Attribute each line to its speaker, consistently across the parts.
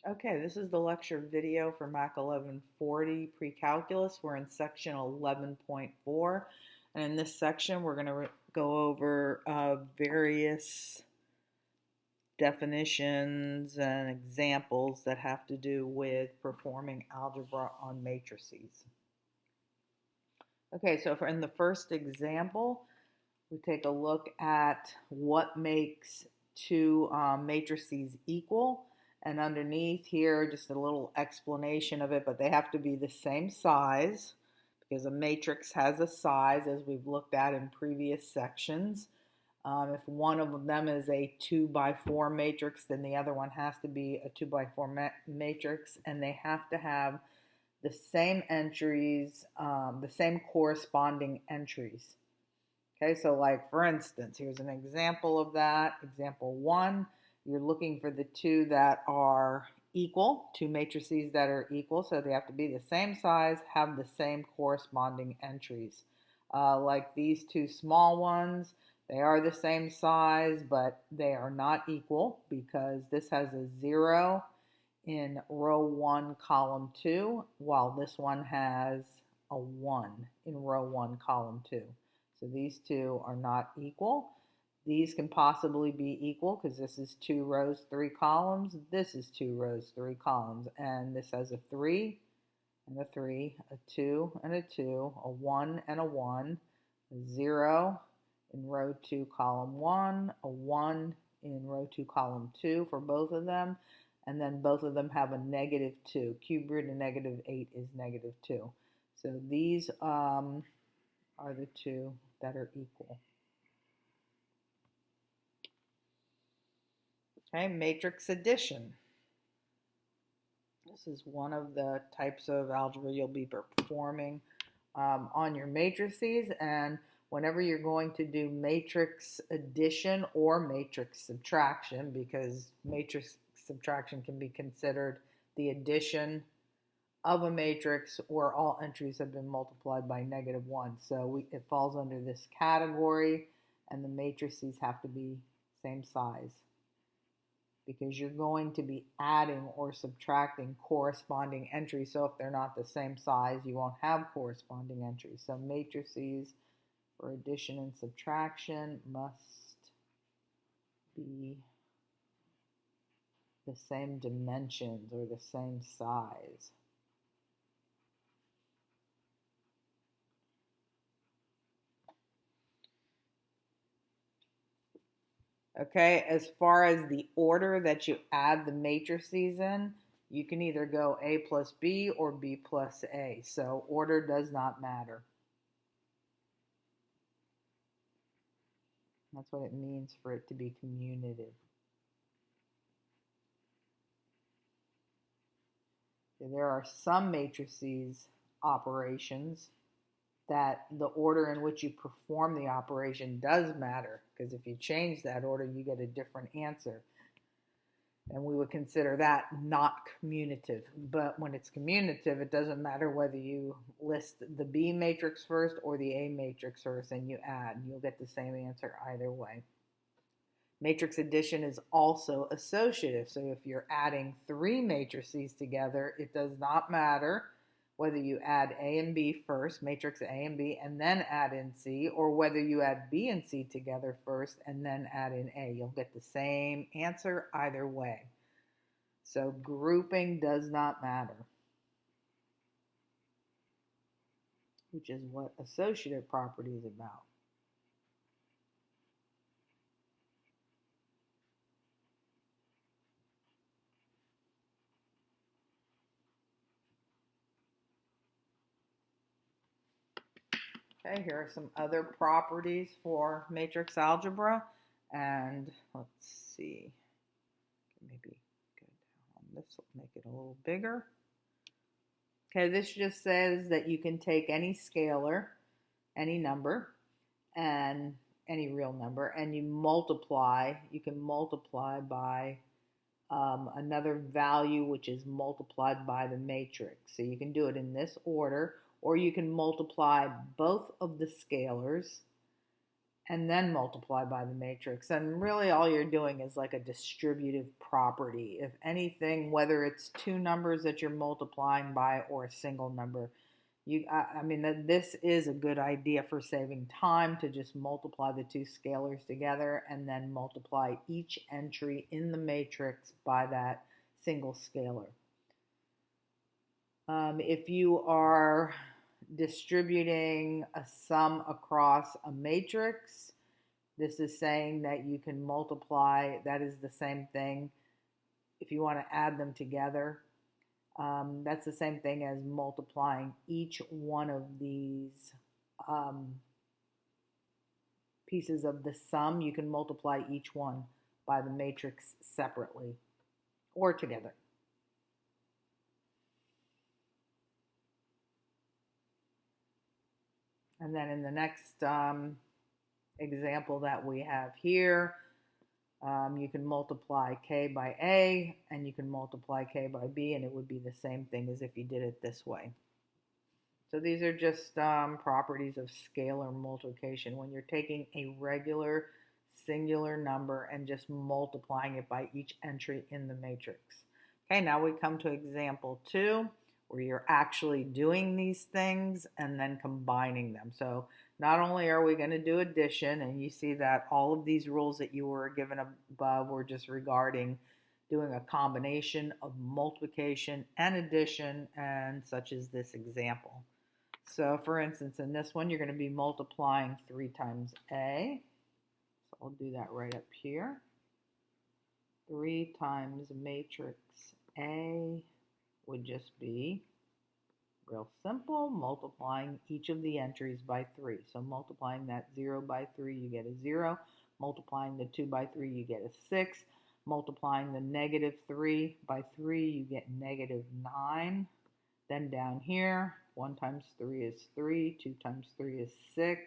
Speaker 1: Okay, this is the lecture video for MAC 1140 Pre-Calculus. We're in section 11.4, and in this section we're going to go over various definitions and examples that have to do with performing algebra on matrices. Okay, so in the first example, we take a look at what makes two matrices equal. And underneath here, just a little explanation of it, but they have to be the same size because a matrix has a size, as we've looked at in previous sections. If one of them is a 2 by 4 matrix, then the other one has to be a 2 by 4 matrix, and they have to have the same entries, the same corresponding entries. Okay, so like for instance, here's an example of that. Example 1, you're looking for the two that are equal, two matrices that are equal, so they have to be the same size, have the same corresponding entries. Like these two small ones, they are the same size, but they are not equal because this has a 0 in row 1, column 2, while this one has a 1 in row 1, column 2. So these two are not equal. These can possibly be equal because this is 2 rows, 3 columns. This is 2 rows, 3 columns. And this has a 3 and a 3, a 2 and a 2, a 1 and a 1, a 0 in row 2, column 1, a 1 in row 2, column 2 for both of them. And then both of them have a -2. Cube root of -8 is -2. So these are the two that are equal. Okay, matrix addition. This is one of the types of algebra you'll be performing on your matrices, and whenever you're going to do matrix addition or matrix subtraction, because matrix subtraction can be considered the addition of a matrix where all entries have been multiplied by -1. So it falls under this category, and the matrices have to be same size because you're going to be adding or subtracting corresponding entries. So if they're not the same size, you won't have corresponding entries. So matrices for addition and subtraction must be the same dimensions or the same size. Okay, as far as the order that you add the matrices in, you can either go A plus B or B plus A. So order does not matter. That's what it means for it to be commutative. There are some matrices operations that the order in which you perform the operation does matter, because if you change that order, you get a different answer. And we would consider that not commutative. But when it's commutative, it doesn't matter whether you list the B matrix first or the A matrix first and you add. You'll get the same answer either way. Matrix addition is also associative. So if you're adding 3 matrices together, it does not matter whether you add A and B first, matrix A and B, and then add in C, or whether you add B and C together first and then add in A. You'll get the same answer either way. So grouping does not matter, which is what associative property is about. Okay, here are some other properties for matrix algebra. And let's see, maybe go down on this, make it a little bigger. Okay, this just says that you can take any scalar, any number, and any real number, and you can multiply by another value which is multiplied by the matrix. So you can do it in this order, or you can multiply both of the scalars and then multiply by the matrix. And really all you're doing is like a distributive property. If anything, whether it's two numbers that you're multiplying by or a single number, I mean, this is a good idea for saving time to just multiply the two scalars together and then multiply each entry in the matrix by that single scalar. If you are distributing a sum across a matrix, this is saying that you can multiply, that is the same thing. If you want to add them together, that's the same thing as multiplying each one of these pieces of the sum. You can multiply each one by the matrix separately or together. And then in the next example that we have here, you can multiply k by a, and you can multiply k by b, and it would be the same thing as if you did it this way. So these are just properties of scalar multiplication. When you're taking a regular singular number and just multiplying it by each entry in the matrix. Okay, now we come to example 2, where you're actually doing these things and then combining them. So not only are we going to do addition, and you see that all of these rules that you were given above were just regarding doing a combination of multiplication and addition, and such as this example. So for instance, in this one, you're going to be multiplying 3 times a. So I'll do that right up here. 3 times matrix A would just be real simple, multiplying each of the entries by 3. So multiplying that 0 by 3, you get a 0. Multiplying the 2 by 3, you get a 6. Multiplying the negative 3 by 3, you get negative 9. Then down here, 1 times 3 is 3, 2 times 3 is 6,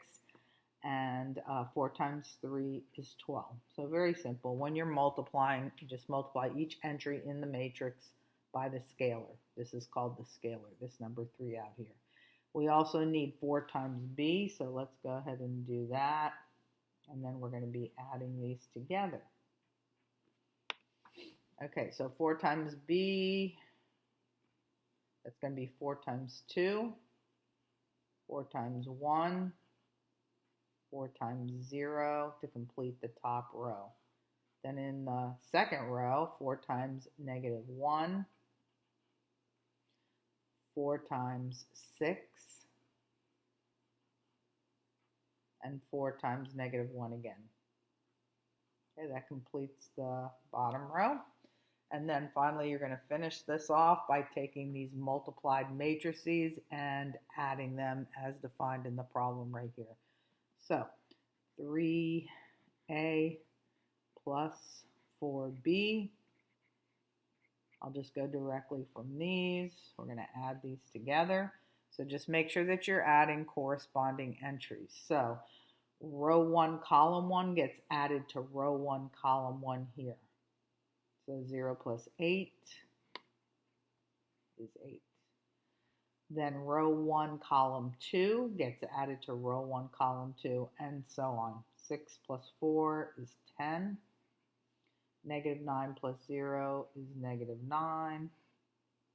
Speaker 1: and 4 times 3 is 12. So very simple. When you're multiplying, you just multiply each entry in the matrix by the scalar. This is called the scalar, this number 3 out here. We also need 4 times b, so let's go ahead and do that. And then we're going to be adding these together. Okay, so 4 times b, that's going to be 4 times 2, 4 times 1, 4 times 0 to complete the top row. Then in the second row, 4 times negative 1, 4 times 6, and 4 times negative 1 again. Okay, that completes the bottom row. And then finally, you're going to finish this off by taking these multiplied matrices and adding them as defined in the problem right here. So 3a plus 4b. I'll just go directly from these. We're going to add these together. So just make sure that you're adding corresponding entries. So row 1, column 1 gets added to row 1, column 1 here. So 0 plus 8 is 8. Then row 1, column 2 gets added to row 1, column 2, and so on. 6 plus 4 is 10. Negative 9 plus 0 is negative 9.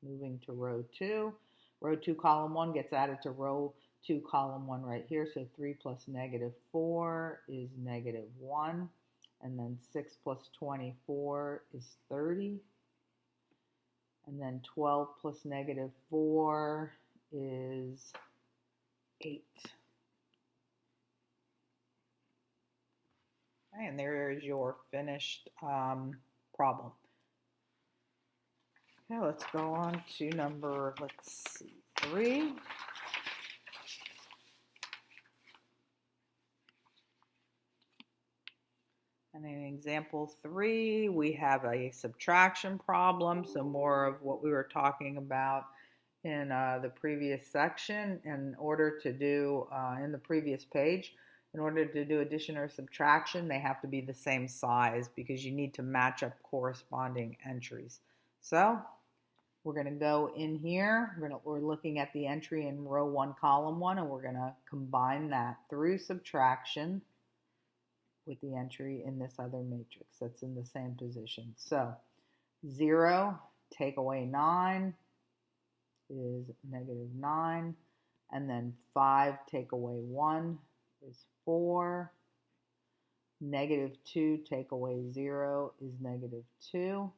Speaker 1: Moving to row 2. Row 2, column 1 gets added to row 2, column 1 right here. So 3 plus negative 4 is negative 1. And then 6 plus 24 is 30. And then 12 plus negative 4 is 8. Okay, and there is your finished problem. Okay, let's go on to number, 3. And in example 3, we have a subtraction problem, so more of what we were talking about in the previous section. In order to do, in the previous page, in order to do addition or subtraction, they have to be the same size because you need to match up corresponding entries. So we're going to go in here, we're looking at the entry in row 1, column 1, and we're going to combine that through subtraction. with the entry in this other matrix that's in the same position. So 0 take away 9 is -9, and then 5 take away 1 is 4. -2 take away 0 is -2.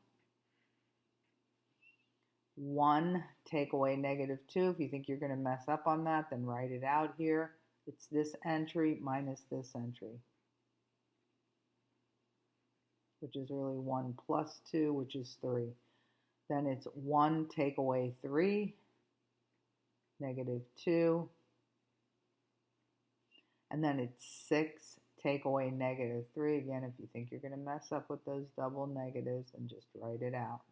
Speaker 1: 1 take away -2. If you think you're going to mess up on that, then write it out here. It's this entry minus this entry, which is really 1 plus 2, which is 3. Then it's 1 take away 3, -2. And then it's 6 take away -3. Again, if you think you're going to mess up with those double negatives, then just write it out.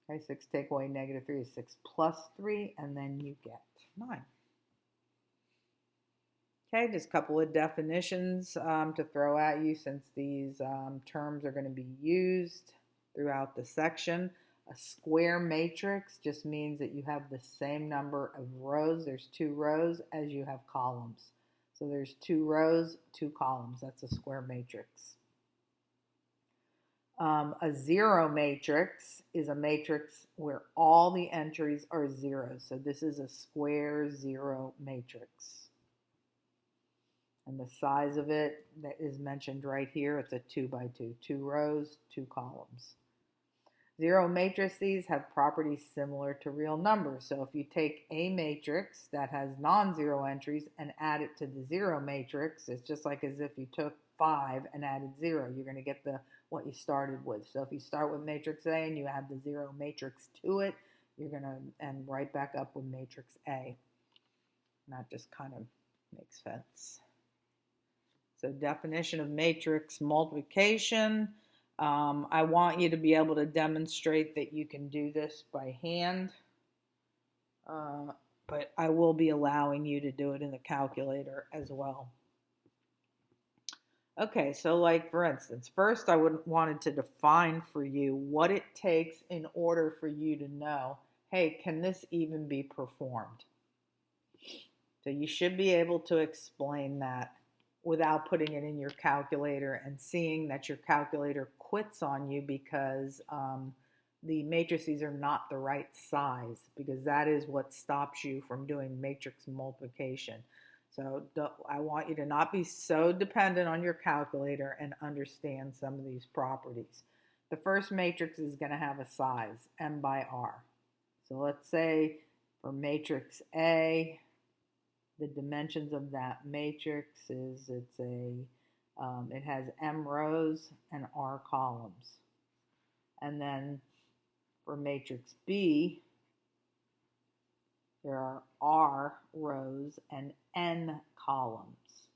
Speaker 1: Okay, 6 take away -3 is 6 plus 3, and then you get 9. Okay, just a couple of definitions to throw at you since these terms are going to be used throughout the section. A square matrix just means that you have the same number of rows. There's 2 rows as you have columns. So there's 2 rows, 2 columns. That's a square matrix. A zero matrix is a matrix where all the entries are zeros. So this is a square zero matrix. And the size of it that is mentioned right here, it's a 2 by 2. 2 rows, 2 columns. Zero matrices have properties similar to real numbers. So if you take a matrix that has non-zero entries and add it to the zero matrix, it's just like as if you took 5 and added 0. You're going to get what you started with. So if you start with matrix A and you add the zero matrix to it, you're going to end right back up with matrix A. And that just kind of makes sense. So definition of matrix multiplication. I want you to be able to demonstrate that you can do this by hand, but I will be allowing you to do it in the calculator as well. Okay, so like for instance, first I wanted to define for you what it takes in order for you to know, hey, can this even be performed? So you should be able to explain that without putting it in your calculator and seeing that your calculator quits on you because the matrices are not the right size, because that is what stops you from doing matrix multiplication. So I want you to not be so dependent on your calculator and understand some of these properties. The first matrix is going to have a size, m by r. So let's say for matrix A, the dimensions of that matrix is it has m rows and r columns. And then for matrix B, there are r rows and n columns.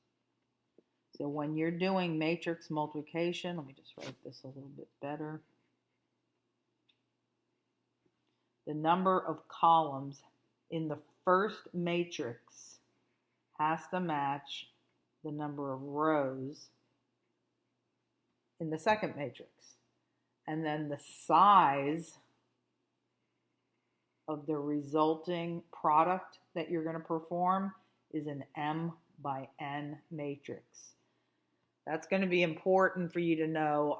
Speaker 1: So when you're doing matrix multiplication, let me just write this a little bit better. The number of columns in the first matrix has to match the number of rows in the second matrix. And then the size of the resulting product that you're going to perform is an m by n matrix. That's going to be important for you to know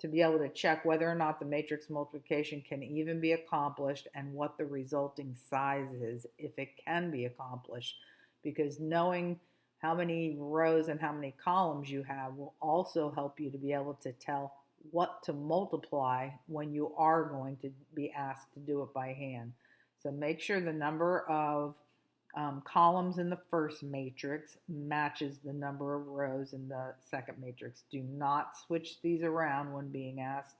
Speaker 1: to be able to check whether or not the matrix multiplication can even be accomplished and what the resulting size is if it can be accomplished. Because knowing how many rows and how many columns you have will also help you to be able to tell what to multiply when you are going to be asked to do it by hand. So make sure the number of columns in the first matrix matches the number of rows in the second matrix. Do not switch these around when being asked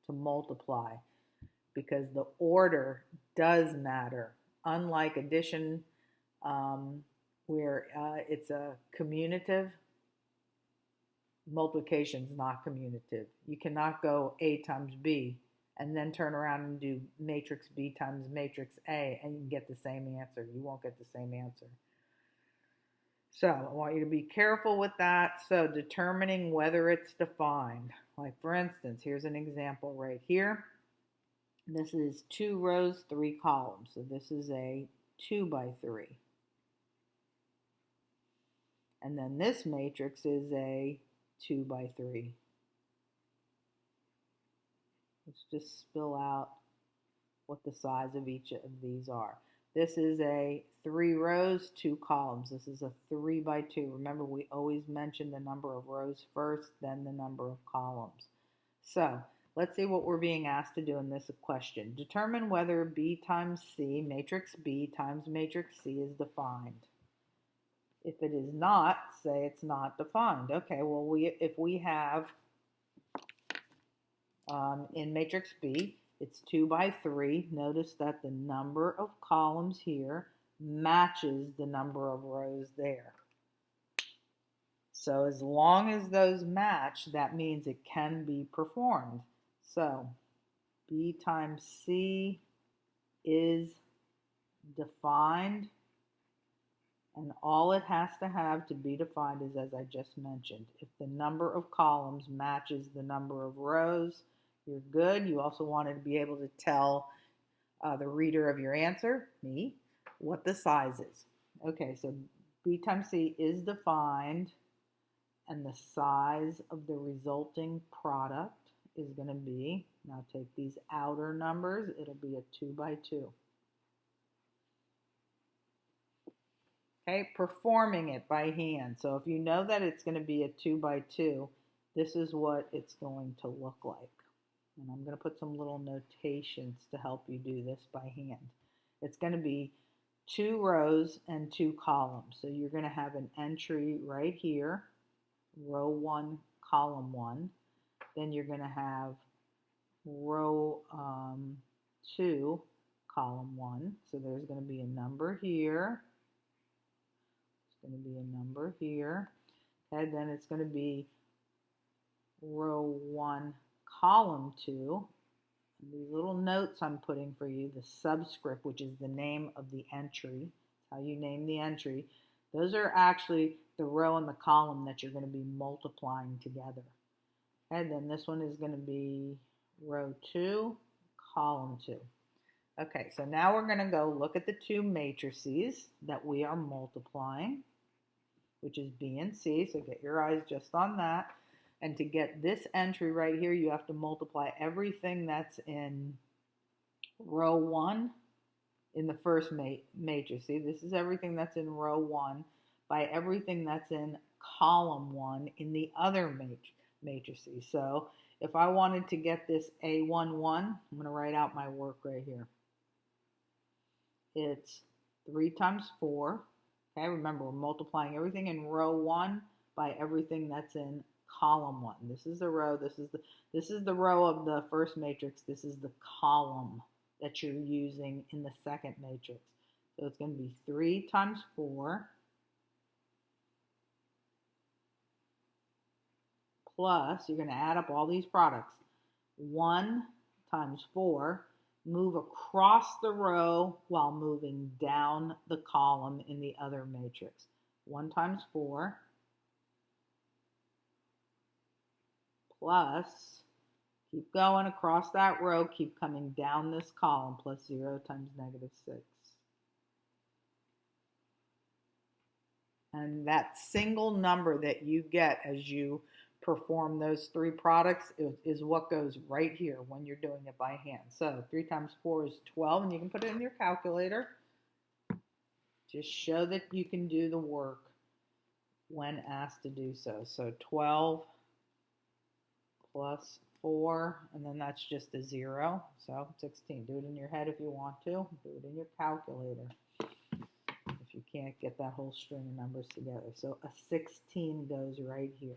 Speaker 1: to multiply, because the order does matter. Unlike addition, where it's a commutative, multiplication is not commutative. You cannot go A times B and then turn around and do matrix B times matrix A and you can get the same answer. You won't get the same answer. So I want you to be careful with that. So determining whether it's defined. Like for instance, here's an example right here. This is 2 rows, 3 columns. So this is a 2 by 3. And then this matrix is a 2 by 3. Let's just spill out what the size of each of these are. This is a 3 rows, 2 columns. This is a 3 by 2. Remember, we always mention the number of rows first, then the number of columns. So let's see what we're being asked to do in this question. Determine whether B times C, matrix B times matrix C is defined. If it is not, say it's not defined. Okay, well, if we have in matrix B, it's 2 by 3. Notice that the number of columns here matches the number of rows there. So as long as those match, that means it can be performed. So B times C is defined, and all it has to have to be defined is, as I just mentioned, if the number of columns matches the number of rows, you're good. You also wanted to be able to tell the reader of your answer, me, what the size is. Okay, so B times C is defined, and the size of the resulting product is going to be, now take these outer numbers, it'll be a 2 by 2. Okay, performing it by hand. So if you know that it's going to be a 2 by 2, this is what it's going to look like. And I'm going to put some little notations to help you do this by hand. It's going to be 2 rows and 2 columns. So you're going to have an entry right here, row 1, column 1. Then you're going to have row 2, column 1. So there's going to be a number here. There's going to be a number here. Okay, then it's going to be row 1, column 2. And these little notes I'm putting for you, the subscript, which is the name of the entry, how you name the entry, those are actually the row and the column that you're going to be multiplying together. And then this one is going to be row 2, column 2. Okay, so now we're going to go look at the 2 matrices that we are multiplying, which is B and C, so get your eyes just on that. And to get this entry right here, you have to multiply everything that's in row 1 in the first matrix. See, this is everything that's in row 1 by everything that's in column 1 in the other matrices. So if I wanted to get this A11, I'm going to write out my work right here. It's 3 times 4. Okay, remember, we're multiplying everything in row 1 by everything that's in column 1. This is the row, this is the row of the first matrix, this is the column that you're using in the second matrix. So it's going to be 3 times 4 plus, you're going to add up all these products, 1 times 4, move across the row while moving down the column in the other matrix. 1 times 4 plus, keep going across that row, keep coming down this column, plus 0 times negative 6. And that single number that you get as you perform those 3 products is what goes right here when you're doing it by hand. So 3 times 4 is 12, and you can put it in your calculator. Just show that you can do the work when asked to do so. So 12 plus 4, and then that's just a 0, so 16. Do it in your head if you want to. Do it in your calculator if you can't get that whole string of numbers together. So a 16 goes right here.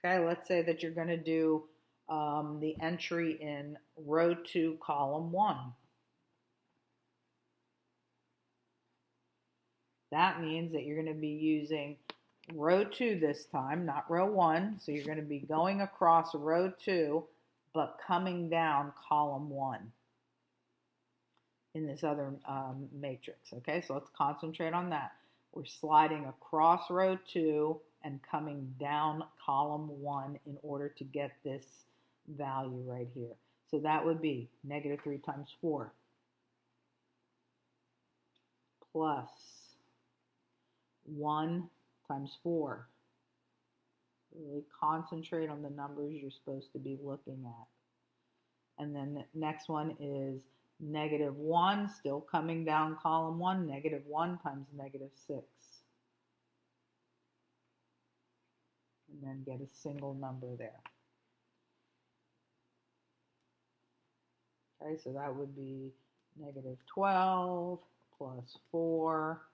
Speaker 1: Okay, let's say that you're going to do the entry in row 2, column 1. That means that you're going to be using row 2 this time, not row 1. So you're going to be going across row 2, but coming down column 1 in this other matrix. Okay, so let's concentrate on that. We're sliding across row 2 and coming down column 1 in order to get this value right here. So that would be negative 3 times 4 plus 1 times 4. Really concentrate on the numbers you're supposed to be looking at. And then the next one is -1, still coming down column 1, -1 times -6. And then get a single number there. Okay, so that would be -12 plus 4.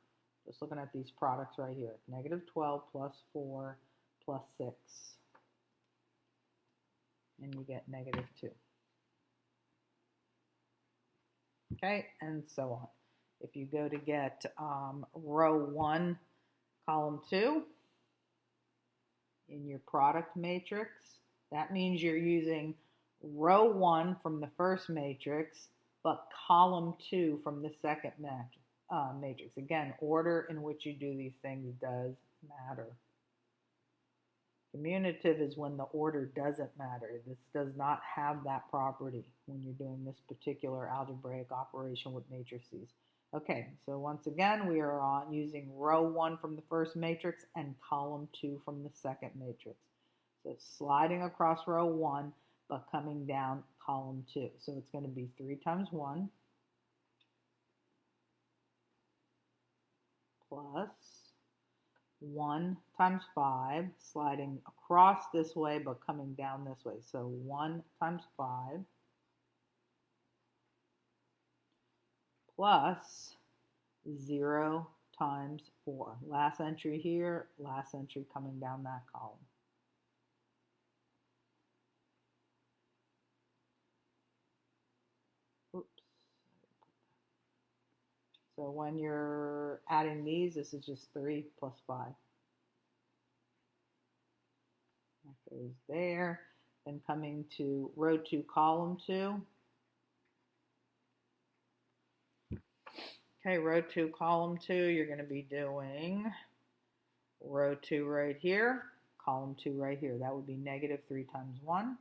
Speaker 1: Just looking at these products right here. -12 plus 4 plus 6. And you get -2. Okay, and so on. If you go to get row 1, column 2 in your product matrix, that means you're using row 1 from the first matrix, but column 2 from the second matrix. Again, order in which you do these things does matter. Commutative is when the order doesn't matter. This does not have that property when you're doing this particular algebraic operation with matrices. Okay, so once again, we are using row 1 from the first matrix and column 2 from the second matrix. So sliding across row 1, but coming down column 2. So it's going to be 3 times 1 plus 1 times 5, sliding across this way, but coming down this way. So 1 times 5 plus 0 times 4. Last entry here, last entry coming down that column. Oops. So when you're adding these, this is just 3 plus 5. That goes there. Then coming to row 2, column 2. Okay, row 2, column 2, you're going to be doing row 2 right here, column 2 right here. That would be -3 times 1.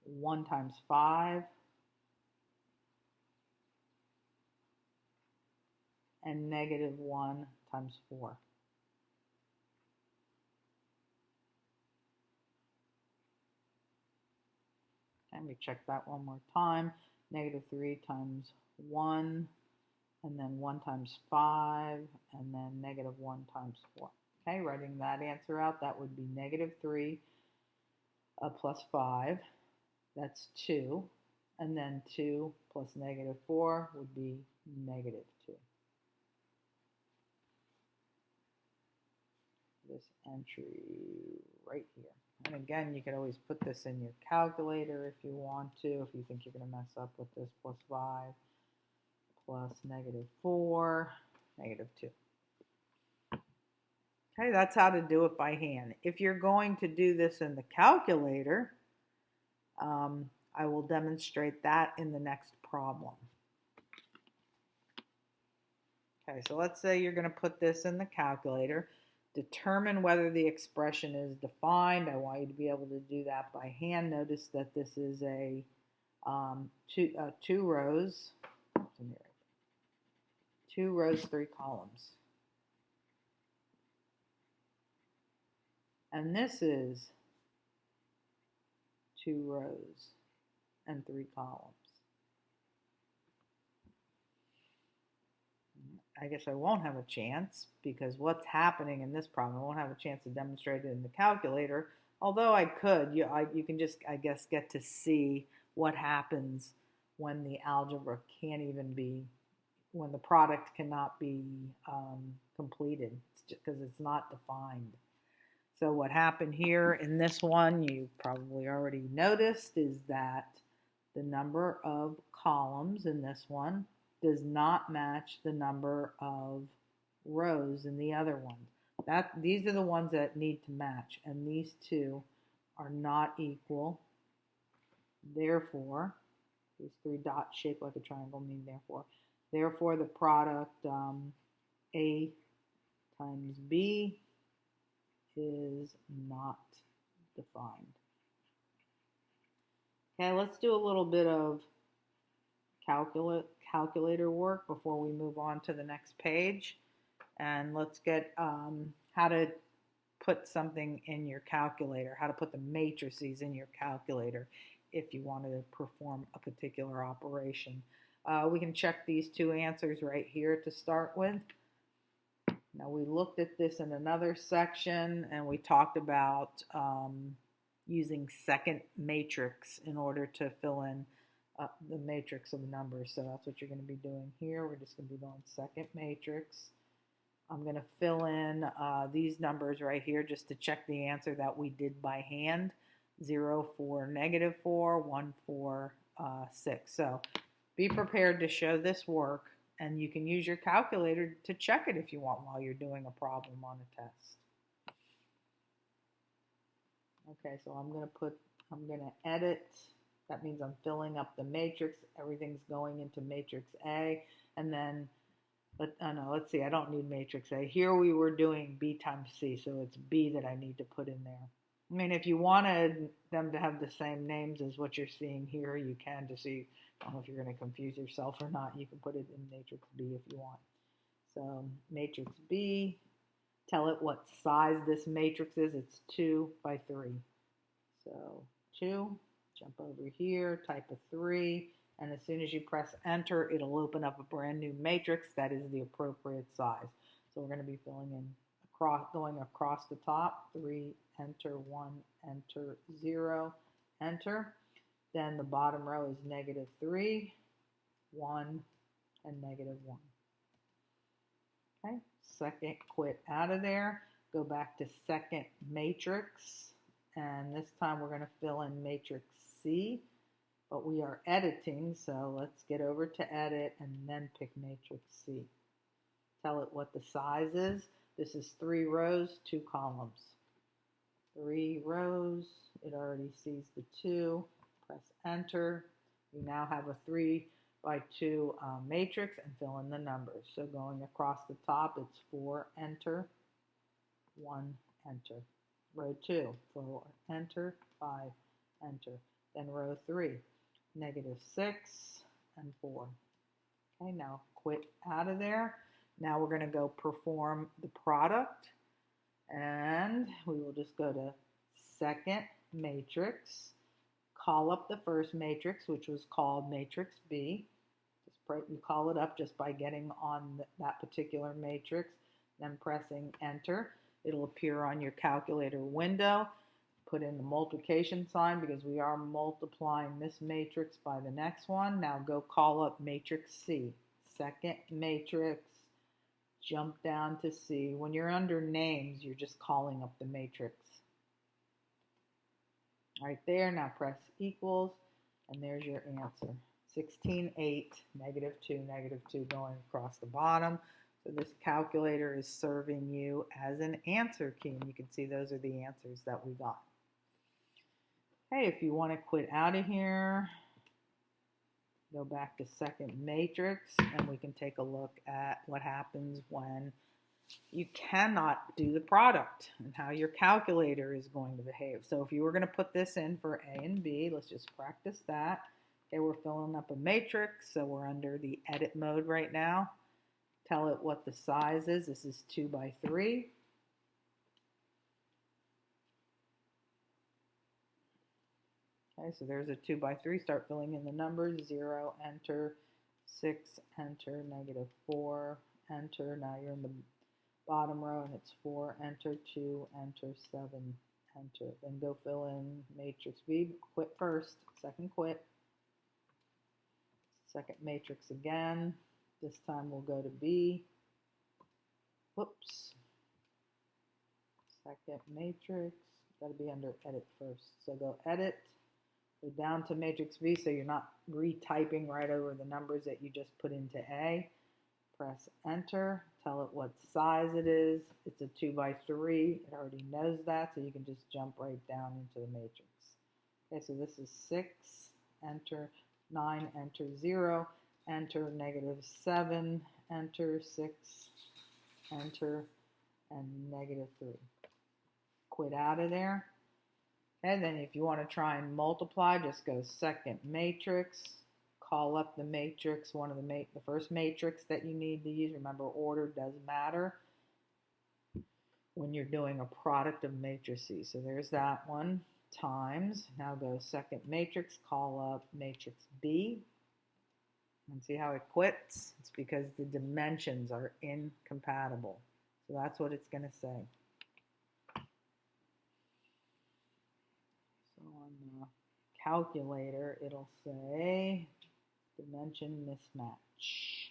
Speaker 1: 1 times 5. And -1 times 4. Let me check that one more time. -3 times 1, and then 1 times 5, and then -1 times 4. Okay, writing that answer out, that would be -3 plus 5. That's 2. And then 2 plus -4 would be -2. This entry right here. And again, you can always put this in your calculator if you want to, if you think you're going to mess up with this. Plus 5 plus -4, -2. Okay, that's how to do it by hand. If you're going to do this in the calculator, I will demonstrate that in the next problem. Okay, so let's say you're going to put this in the calculator. Determine whether the expression is defined. I want you to be able to do that by hand. Notice that this is a two rows, 2 rows, 3 columns. And this is 2 rows and 3 columns. I guess I won't have a chance because what's happening in this problem, I won't have a chance to demonstrate it in the calculator, although I could. You can just, I guess, get to see what happens when the algebra can't even be, when the product cannot be completed because it's not defined. So what happened here in this one, you probably already noticed, is that the number of columns in this one does not match the number of rows in the other one. These are the ones that need to match, and these two are not equal. Therefore, these 3 dots shaped like a triangle mean therefore. Therefore, the product A times B is not defined. Okay, let's do a little bit of calculator work before we move on to the next page. And let's get how to put something in your calculator, how to put the matrices in your calculator if you want to perform a particular operation. We can check these two answers right here to start with. Now we looked at this in another section and we talked about using second matrix in order to fill in the matrix of numbers. So that's what you're going to be doing here. We're just going to be going second matrix. I'm going to fill in these numbers right here just to check the answer that we did by hand. 0 for -4, 1 for 6. So be prepared to show this work, and you can use your calculator to check it if you want while you're doing a problem on a test. Okay, so I'm going to edit. That means I'm filling up the matrix. Everything's going into matrix A, and then let's see, I don't need matrix A. Here we were doing B times C, so it's B that I need to put in there. I mean, if you wanted them to have the same names as what you're seeing here, you can to see, I don't know if you're going to confuse yourself or not. You can put it in matrix B if you want. So matrix B, tell it what size this matrix is. It's 2 by 3. So 2, jump over here, type a 3. And as soon as you press enter, it'll open up a brand new matrix that is the appropriate size. So we're going to be filling in going across the top, 3, enter, 1, enter, 0, enter. Then the bottom row is -3, 1, and -1. Okay, second, quit out of there. Go back to second matrix. And this time we're going to fill in matrix C. But we are editing, so let's get over to edit and then pick matrix C. Tell it what the size is. This is 3 rows, 2 columns. 3 rows, it already sees the 2. Press enter. We now have a 3 by 2 matrix and fill in the numbers. So going across the top, it's 4, enter, 1, enter. Row 2, 4, enter, 5, enter. Then row 3. -6 and 4. Okay, now quit out of there. Now we're going to go perform the product, and we will just go to second matrix, call up the first matrix, which was called matrix B. You call it up just by getting on that particular matrix, then pressing enter. It'll appear on your calculator window. Put in the multiplication sign because we are multiplying this matrix by the next one. Now go call up matrix C. Second matrix, jump down to C. When you're under names, you're just calling up the matrix. Right there, now press equals, and there's your answer. 16, 8, -2, -2 going across the bottom. So this calculator is serving you as an answer key, and you can see those are the answers that we got. Hey, if you want to quit out of here, go back to second matrix, and we can take a look at what happens when you cannot do the product and how your calculator is going to behave. So if you were going to put this in for A and B, let's just practice that. Okay, we're filling up a matrix, so we're under the edit mode right now. Tell it what the size is. This is 2 by 3. Okay, so there's a 2 by 3. Start filling in the numbers. 0, enter. 6, enter. -4, enter. Now you're in the bottom row and it's 4, enter. 2, enter. 7, enter. Then go fill in matrix B. Quit first. Second quit. Second matrix again. This time we'll go to B. Whoops. Second matrix. Got to be under edit first. So go edit. Go down to matrix B so you're not retyping right over the numbers that you just put into A. Press enter. Tell it what size it is. It's a 2 by 3. It already knows that, so you can just jump right down into the matrix. Okay, so this is 6. Enter. 9. Enter. 0. Enter. -7. Enter. 6. Enter. And -3. Quit out of there. And then if you want to try and multiply, just go second matrix, call up the matrix, the first matrix that you need to use. Remember, order does matter when you're doing a product of matrices. So there's that one, times. Now go second matrix, call up matrix B. And see how it quits? It's because the dimensions are incompatible. So that's what it's going to say. So on the calculator, it'll say dimension mismatch.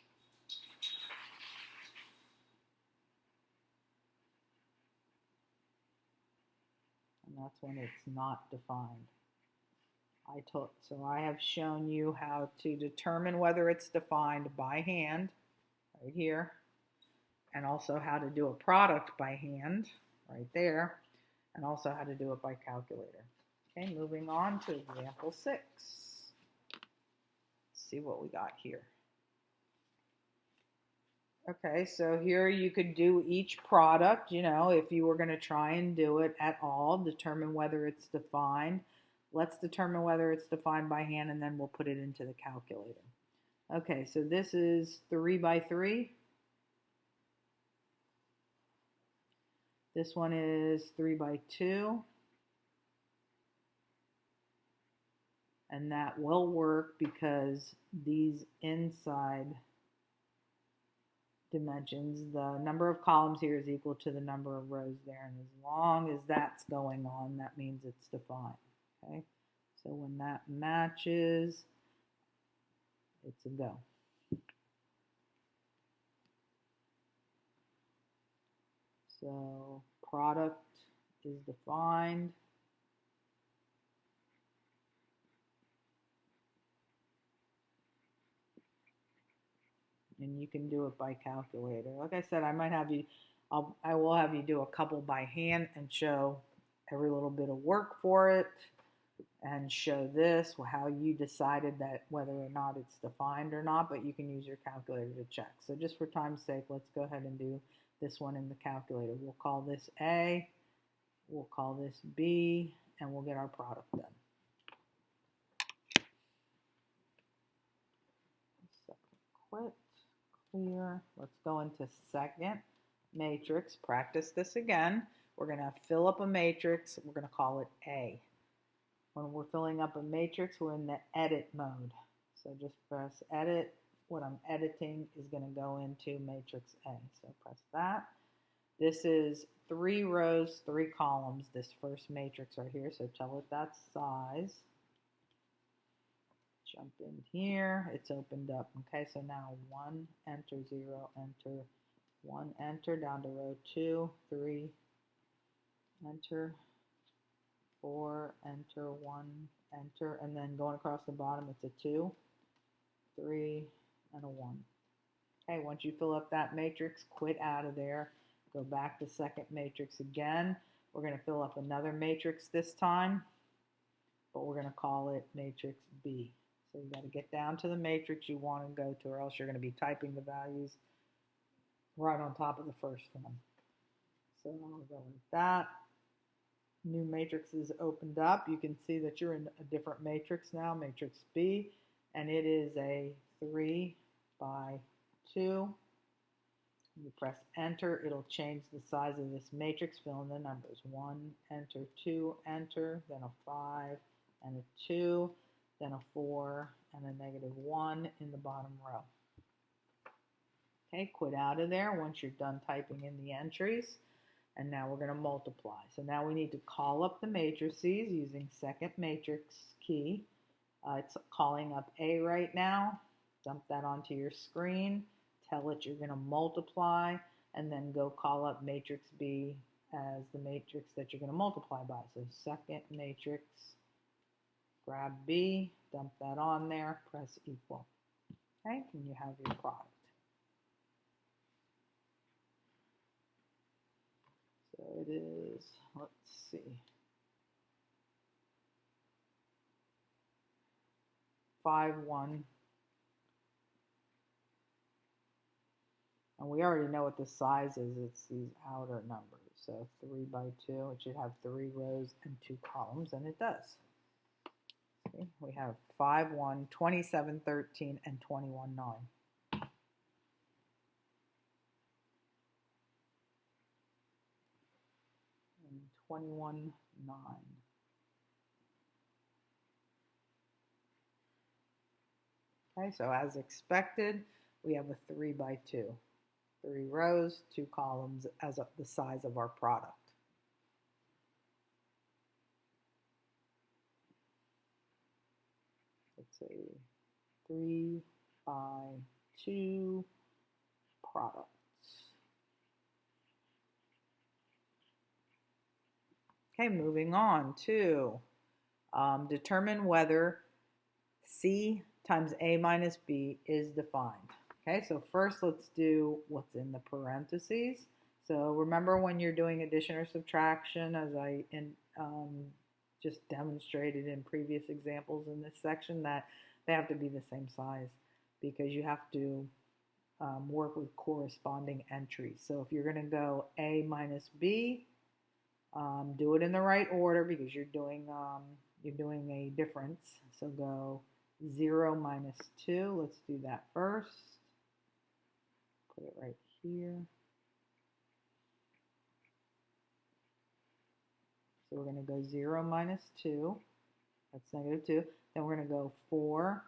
Speaker 1: And that's when it's not defined. So I have shown you how to determine whether it's defined by hand, right here, and also how to do a product by hand, right there, and also how to do it by calculator. Okay, moving on to example 6. Let's see what we got here. Okay, so here you could do each product, you know, if you were going to try and do it at all, determine whether it's defined. Let's determine whether it's defined by hand, and then we'll put it into the calculator. Okay, so this is 3 by 3. This one is 3 by 2. And that will work because these inside dimensions, the number of columns here is equal to the number of rows there. And as long as that's going on, that means it's defined. Okay, so when that matches, it's a go. So product is defined. And you can do it by calculator. Like I said, I might have you, I will have you do a couple by hand and show every little bit of work for it, and show this, how you decided that whether or not it's defined or not, but you can use your calculator to check. So just for time's sake, let's go ahead and do this one in the calculator. We'll call this A, we'll call this B, and we'll get our product done. Quit, clear. Let's go into second matrix. Practice this again. We're going to fill up a matrix. We're going to call it A. When we're filling up a matrix, we're in the edit mode. So just press edit. What I'm editing is going to go into matrix A. So press that. This is 3 rows, 3 columns, this first matrix right here. So tell it that size. Jump in here. It's opened up. Okay, so now 1, enter, 0, enter, 1, enter, down to row 2, 3, enter, 4, enter, 1, enter, and then going across the bottom, it's a 2, 3, and a 1. Okay, once you fill up that matrix, quit out of there. Go back to second matrix again. We're going to fill up another matrix this time, but we're going to call it matrix B. So you got to get down to the matrix you want to go to, or else you're going to be typing the values right on top of the first one. So I'll go with that. New matrix is opened up. You can see that you're in a different matrix now, matrix B, and it is a 3 by 2. You press enter, it'll change the size of this matrix, fill in the numbers. 1, enter, 2, enter, then a 5, and a 2, then a 4, and a -1 in the bottom row. Okay, quit out of there once you're done typing in the entries. And now we're going to multiply. So now we need to call up the matrices using second matrix key. It's calling up A right now. Dump that onto your screen. Tell it you're going to multiply, and then go call up matrix B as the matrix that you're going to multiply by. So second matrix, grab B, dump that on there, press equal. Okay, and you have your product. So it is, let's see, 5, 1. And we already know what the size is. It's these outer numbers. So 3 by 2, it should have 3 rows and 2 columns, and it does. Okay, we have 5, 1, 27, 13, and 21, 9. And 21, 9. Okay, so as expected, we have a 3 by 2. 3 rows, 2 columns as the size of our product. It's a 3 by 2 product. Okay, moving on to determine whether C times A minus B is defined. Okay, so first let's do what's in the parentheses. So remember when you're doing addition or subtraction, as I just demonstrated in previous examples in this section, that they have to be the same size because you have to work with corresponding entries. So if you're going to go A minus B, do it in the right order because you're doing a difference. So go 0 minus 2. Let's do that first. Put it right here. So we're going to go 0 minus 2. That's negative 2. Then we're going to go 4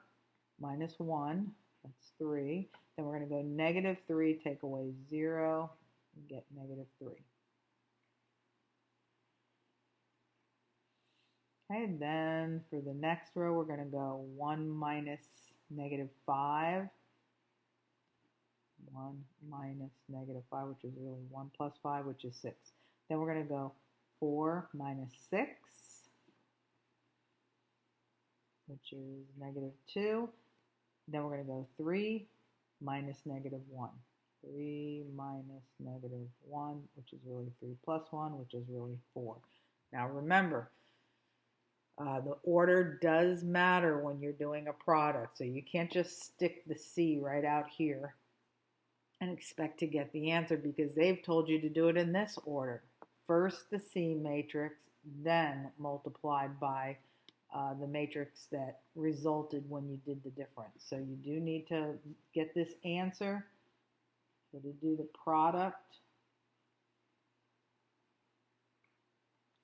Speaker 1: minus 1. That's 3. Then we're going to go negative 3, take away 0, and get negative 3. Okay, then for the next row, we're going to go 1 minus negative 5. 1 minus negative 5, which is really 1 plus 5, which is 6. Then we're going to go 4 minus 6, which is negative 2. Then we're going to go 3 minus negative 1. 3 minus negative 1, which is really 3 plus 1, which is really 4. Now remember, the order does matter when you're doing a product, so you can't just stick the C right out here and expect to get the answer because they've told you to do it in this order. First the C matrix, then multiplied by the matrix that resulted when you did the difference. So you do need to get this answer. So to do the product,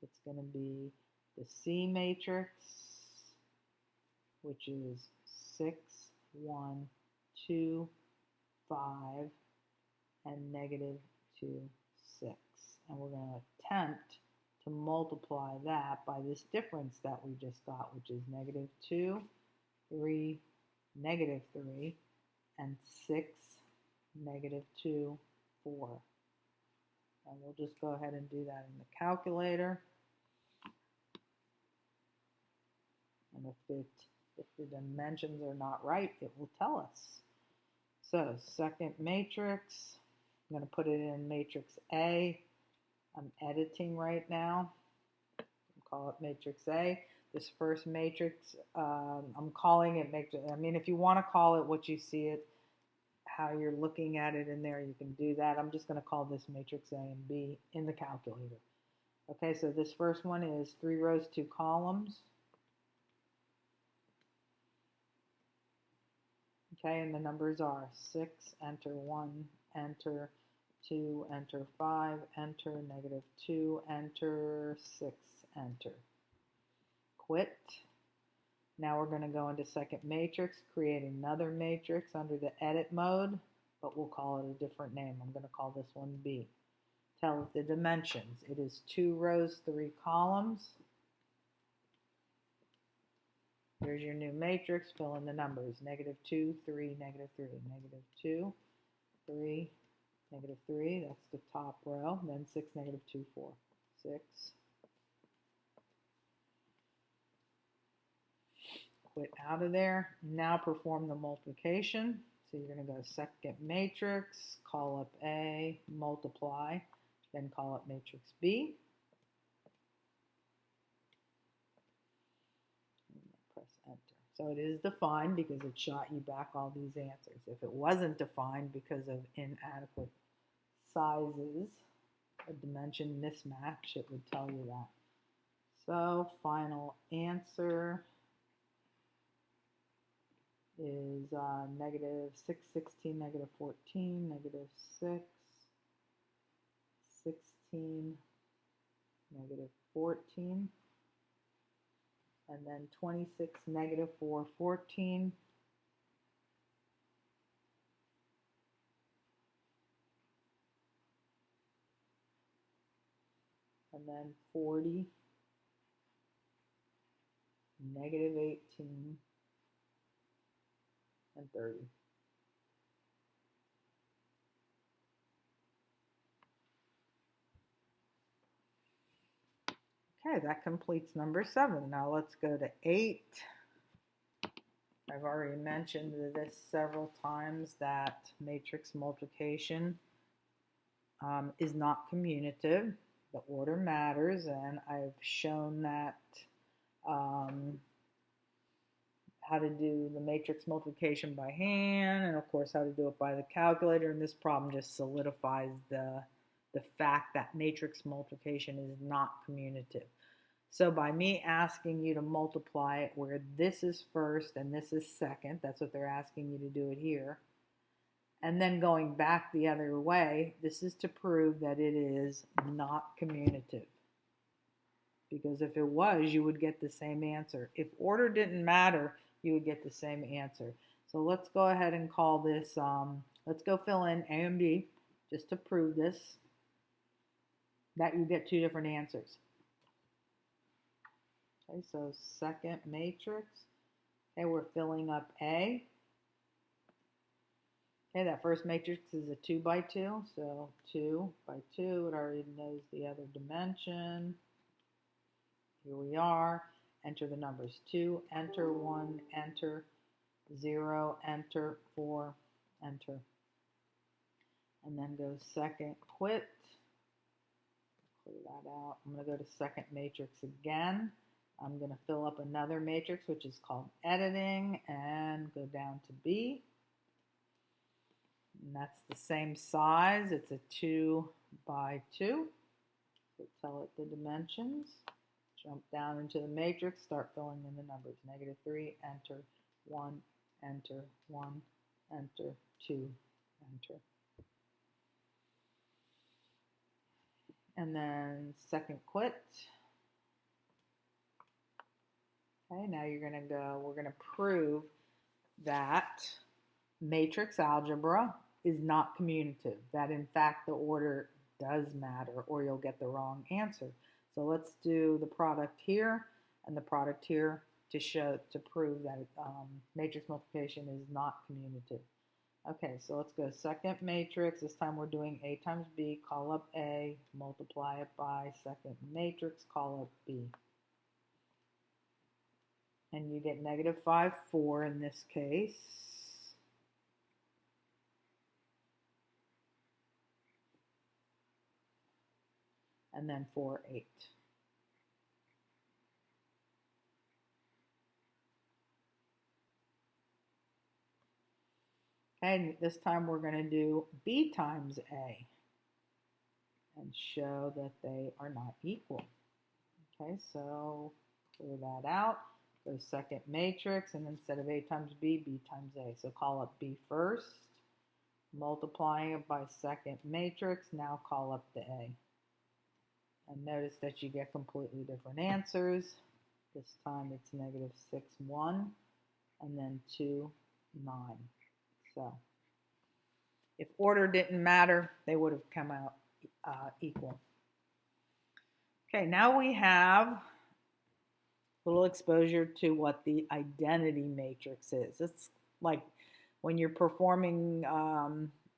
Speaker 1: it's going to be the C matrix, which is 6, 1, 2, 5, and negative 2, 6. And we're going to attempt to multiply that by this difference that we just got, which is negative 2, 3, negative 3, and 6, negative 2, 4. And we'll just go ahead and do that in the calculator. And if the dimensions are not right, it will tell us. So second matrix, I'm going to put it in matrix A. I'm editing right now. I'll call it matrix A. This first matrix, I'm calling it matrix. I mean, if you want to call it what you see it, how you're looking at it in there, you can do that. I'm just going to call this matrix A and B in the calculator. Okay, so this first one is 3 rows, 2 columns. Okay, and the numbers are 6, enter 1, enter 2, enter 5, enter negative 2, enter 6, enter. Quit. Now we're going to go into second matrix, create another matrix under the edit mode, but we'll call it a different name. I'm going to call this one B. Tell it the dimensions. It is 2 rows, 3 columns. Here's your new matrix. Fill in the numbers. Negative 2, 3, negative 3. Negative 2, 3, negative 3. That's the top row. Then 6, negative 2, 4. 6. Quit out of there. Now perform the multiplication. So you're going to go second matrix, call up A, multiply, then call up matrix B. Press enter. So it is defined because it shot you back all these answers. If it wasn't defined because of inadequate sizes, a dimension mismatch, it would tell you that. So final answer is negative 6, 16, negative 14, negative 6, 16, negative 14, and then 26, negative 4, 14, and then 40, negative 18, and 30. Okay, that completes number 7. Now let's go to 8. I've already mentioned this several times that matrix multiplication is not commutative. The order matters, and I've shown that how to do the matrix multiplication by hand, and of course how to do it by the calculator, and this problem just solidifies the fact that matrix multiplication is not commutative. So by me asking you to multiply it where this is first and this is second, that's what they're asking you to do it here, and then going back the other way, this is to prove that it is not commutative. Because if it was, you would get the same answer. If order didn't matter, you would get the same answer. So let's go ahead and call this, let's go fill in A and B, just to prove this, that you get 2 different answers. Okay, so second matrix. Okay, we're filling up A. Okay, that first matrix is a 2 by 2, so 2 by 2, it already knows the other dimension. Here we are. Enter the numbers. 2, enter, 1, enter, 0, enter, 4, enter. And then go second, quit. Clear that out. I'm going to go to second matrix again. I'm going to fill up another matrix, which is called editing, and go down to B. And that's the same size. It's a 2 by 2. So tell it the dimensions. Jump down into the matrix, start filling in the numbers. Negative 3, enter, 1, enter, 1, enter, 2, enter. And then second quit. Okay, now you're going to go, we're going to prove that matrix algebra is not commutative, that in fact the order does matter, or you'll get the wrong answer. So let's do the product here and the product here to prove that matrix multiplication is not commutative. Okay, so let's go second matrix. This time we're doing A times B. Call up A, multiply it by second matrix, call up B. And you get negative 5, 4 in this case. And then 4, 8. Okay, this time we're going to do B times A and show that they are not equal. Okay, so clear that out. Go second matrix, and instead of A times B, B times A. So call up B first, multiplying it by second matrix. Now call up the A. And notice that you get completely different answers. This time it's negative 6, 1, and then 2, 9. So if order didn't matter, they would have come out equal. Okay, now we have a little exposure to what the identity matrix is. It's like when you're performing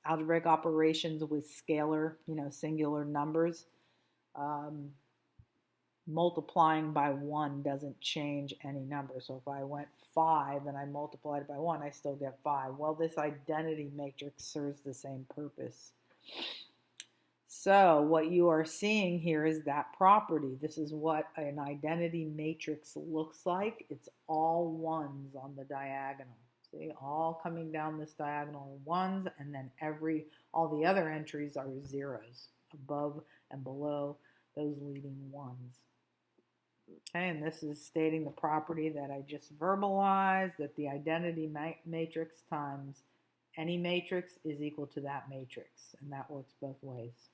Speaker 1: algebraic operations with scalar, singular numbers. Multiplying by 1 doesn't change any number. So if I went 5 and I multiplied by 1, I still get 5. Well, this identity matrix serves the same purpose. So what you are seeing here is that property. This is what an identity matrix looks like. It's all 1s on the diagonal. See, all coming down this diagonal are 1s, and then all the other entries are 0s above and below those leading 1s. Okay, and this is stating the property that I just verbalized, that the identity matrix times any matrix is equal to that matrix, and that works both ways.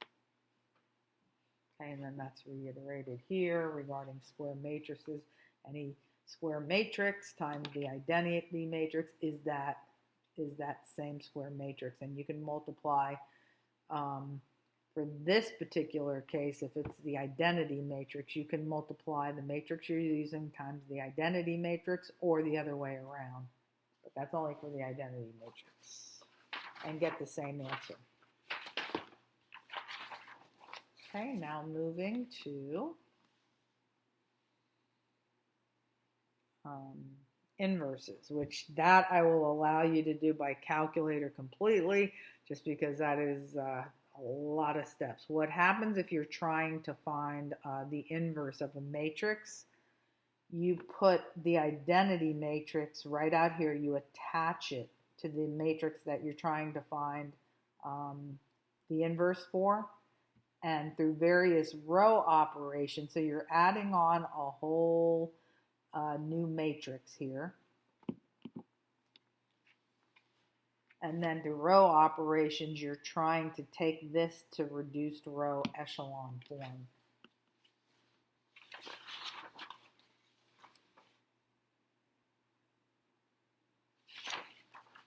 Speaker 1: Okay, and then that's reiterated here regarding square matrices. Any square matrix times the identity matrix is that same square matrix, and you can multiply for this particular case, if it's the identity matrix, you can multiply the matrix you're using times the identity matrix or the other way around. But that's only for the identity matrix. And get the same answer. Okay, now moving to inverses, which that I will allow you to do by calculator completely, just because that is a lot of steps. What happens if you're trying to find the inverse of a matrix? You put the identity matrix right out here, you attach it to the matrix that you're trying to find the inverse for, and through various row operations, so you're adding on a whole new matrix here. And then through row operations, you're trying to take this to reduced row echelon form.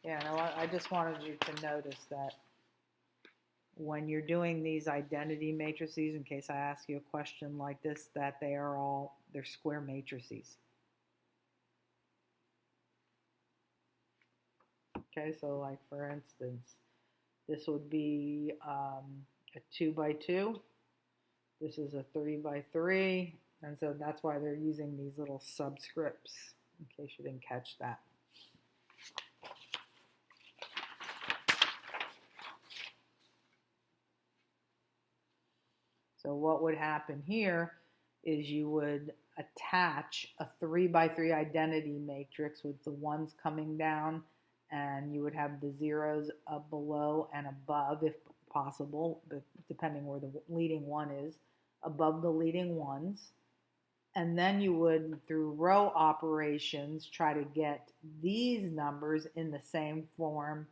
Speaker 1: Yeah, no, I just wanted you to notice that when you're doing these identity matrices, in case I ask you a question like this, that they're square matrices. Okay, so like for instance, this would be a 2 by 2. This is a 3 by 3, and so that's why they're using these little subscripts, in case you didn't catch that. So what would happen here is you would attach a 3 by 3 identity matrix with the ones coming down, and you would have the zeros up below and above, if possible, but depending where the leading one is, above the leading ones. And then you would, through row operations, try to get these numbers in the same form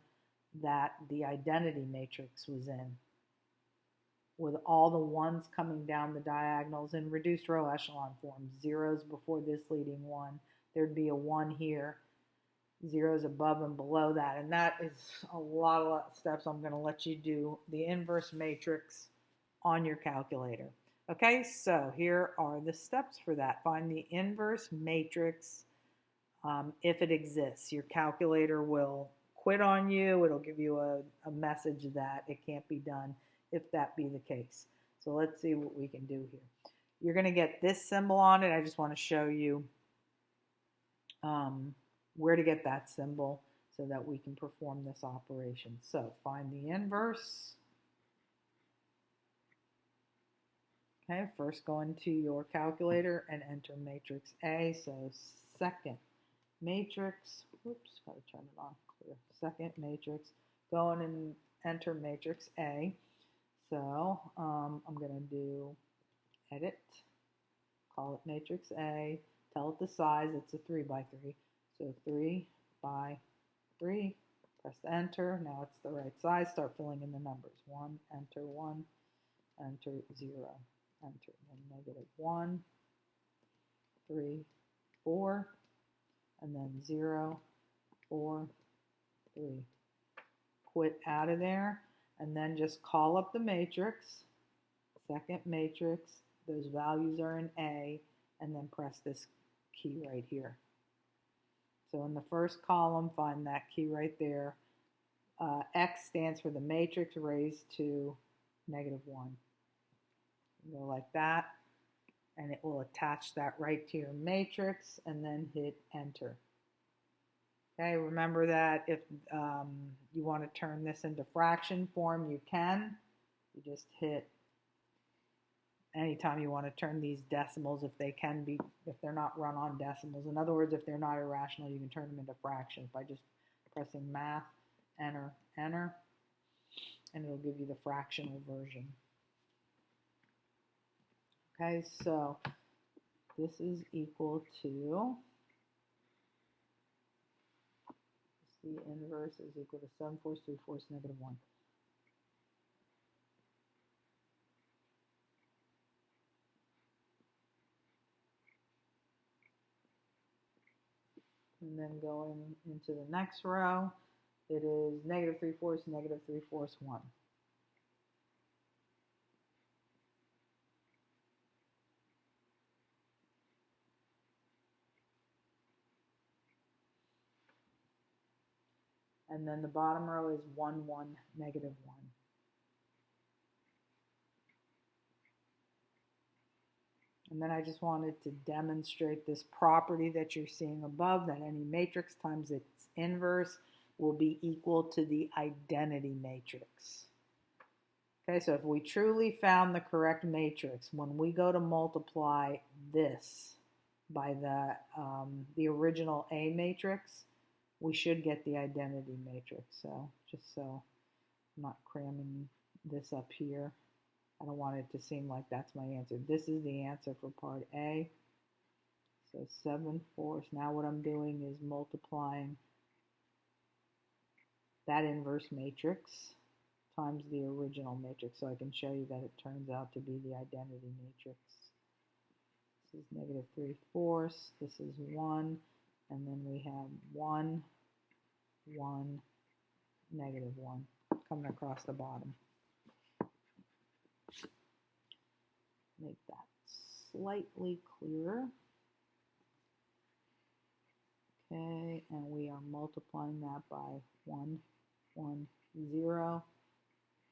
Speaker 1: that the identity matrix was in, with all the ones coming down the diagonals in reduced row echelon form. Zeros before this leading one. There'd be a 1 here. Zeros above and below that. And that is a lot of steps. I'm going to let you do the inverse matrix on your calculator. Okay, so here are the steps for that. Find the inverse matrix if it exists. Your calculator will quit on you. It'll give you a message that it can't be done if that be the case. So let's see what we can do here. You're going to get this symbol on it. I just want to show you where to get that symbol so that we can perform this operation. So find the inverse. Okay, first go into your calculator and enter matrix A. So second matrix, whoops, gotta turn it on, clear. Second matrix, go in and enter matrix A. So I'm gonna do edit, call it matrix A, tell it the size, it's a 3 by 3. So 3 by 3, press enter, now it's the right size, start filling in the numbers. 1, enter 1, enter 0, enter, then negative 1, 3, 4, and then 0, 4, 3. Quit out of there, and then just call up the matrix, second matrix, those values are in A, and then press this key right here. So in the first column, find that key right there. X stands for the matrix raised to negative 1. Go like that, and it will attach that right to your matrix, and then hit enter. Okay, remember that if you want to turn this into fraction form, you can. You just hit anytime you want to turn these decimals, if they're not run on decimals. In other words, if they're not irrational, you can turn them into fractions by just pressing math, enter, enter, and it'll give you the fractional version. Okay, so this is equal to, the inverse is equal to 7/4, 3/4, -1. And then going into the next row, it is -3/4, -3/4, 1. And then the bottom row is 1, 1, -1. And then I just wanted to demonstrate this property that you're seeing above, that any matrix times its inverse will be equal to the identity matrix. Okay, so if we truly found the correct matrix, when we go to multiply this by the original A matrix, we should get the identity matrix. So just so I'm not cramming this up here, I don't want it to seem like that's my answer. This is the answer for part A. So 7/4. Now what I'm doing is multiplying that inverse matrix times the original matrix, so I can show you that it turns out to be the identity matrix. This is -3/4, this is 1, and then we have 1, 1, -1 coming across the bottom. Make that slightly clearer. Okay, and we are multiplying that by 1, 1, 0,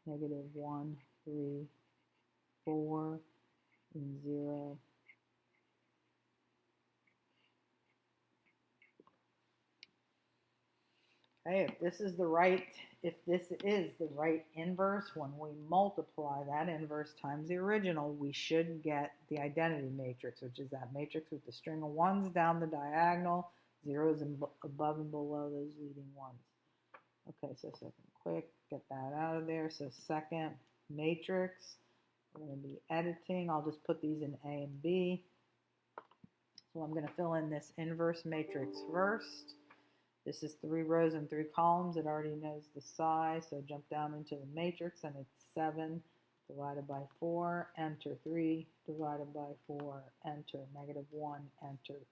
Speaker 1: -1, 3, 4, and 0. Okay, if this is the right inverse, when we multiply that inverse times the original, we should get the identity matrix, which is that matrix with the string of ones down the diagonal, zeros above and below those leading ones. Okay, so second quick, get that out of there. So second matrix, we're going to be editing. I'll just put these in A and B. So I'm going to fill in this inverse matrix first. This is 3 rows and 3 columns. It already knows the size, so jump down into the matrix, and it's 7 divided by 4, enter. 3 divided by 4, enter. -1, enter.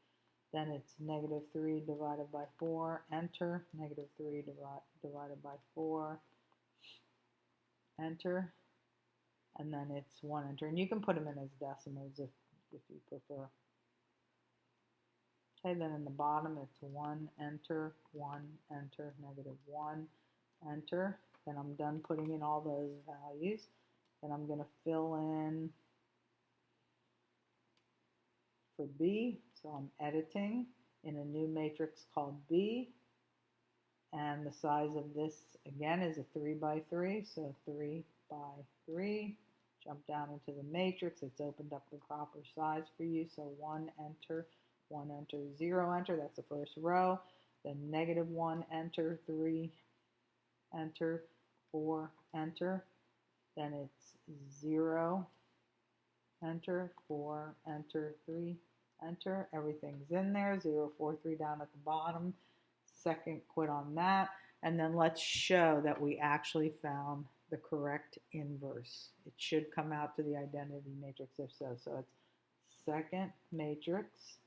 Speaker 1: Then it's -3 divided by 4, enter. -3 divided by 4, enter. And then it's 1, enter. And you can put them in as decimals if you prefer. Okay, then in the bottom it's 1, enter, 1, enter, -1, enter. Then I'm done putting in all those values. Then I'm going to fill in for B. So I'm editing in a new matrix called B. And the size of this, again, is a 3 by 3. So 3 by 3. Jump down into the matrix. It's opened up the proper size for you. So 1, enter. 1, enter, 0, enter, that's the first row. Then -1, enter, 3, enter, 4, enter. Then it's 0, enter, 4, enter, 3, enter. Everything's in there, 0, 4, 3 down at the bottom. Second quit on that. And then let's show that we actually found the correct inverse. It should come out to the identity matrix if so. So it's second matrix.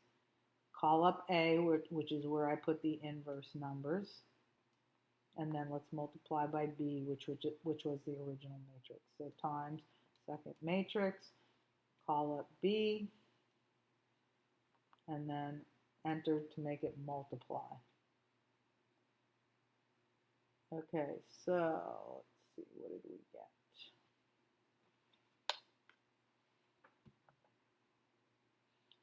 Speaker 1: Call up A, which is where I put the inverse numbers. And then let's multiply by B, which was the original matrix. So times second matrix, call up B, and then enter to make it multiply. Okay, so let's see, what did we get?